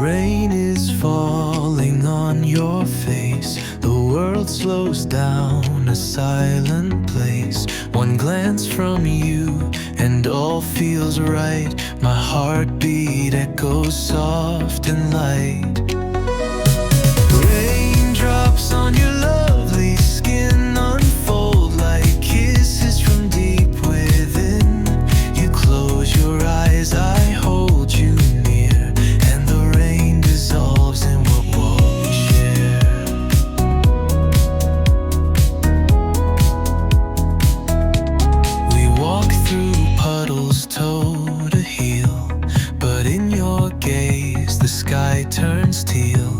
rain is falling on your face. The world slows down, a silent place. One glance from you and all feels right. My heartbeat echoes soft and light. Raindrops on your lovely skin unfold like kisses from deep within. You close your eyes, I hold you near, and the rain dissolves in what we share. We walk through puddles toe to heel, but in your gaze the sky turns teal.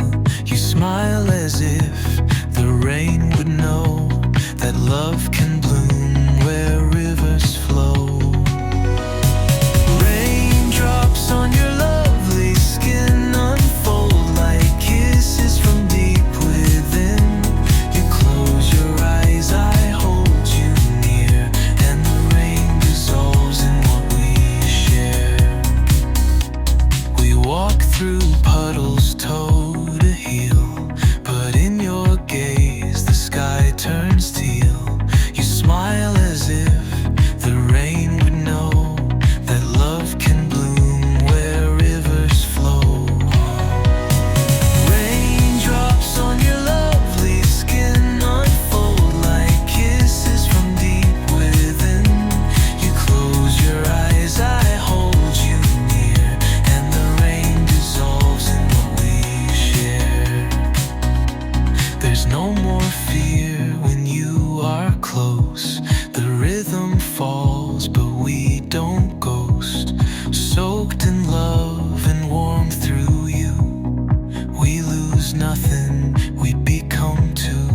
You smile as if the rain would know that love can bloom where rivers flow. Raindrops on your lovely skin unfold like kisses from deep within. You close your eyes, I hold you near, and the rain dissolves in what we share. We walk through puddles toe to heel, but in your gaze the sky turns teal. You smile as if the rain would know that love can bloom where rivers flow. Raindrops on your lovely skin unfold like kisses from deep within. You close your eyes, I hold you near, and the rain dissolves in what we share. There's no more fear when you are close. The rhythm falls, but we don't ghost. Soaked in love and warm through you, we lose nothing, we become two.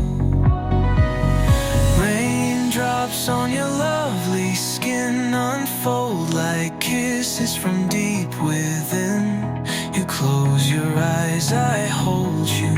Raindrops on your lovely skin unfold like kisses from deep within. You close your eyes, I hold you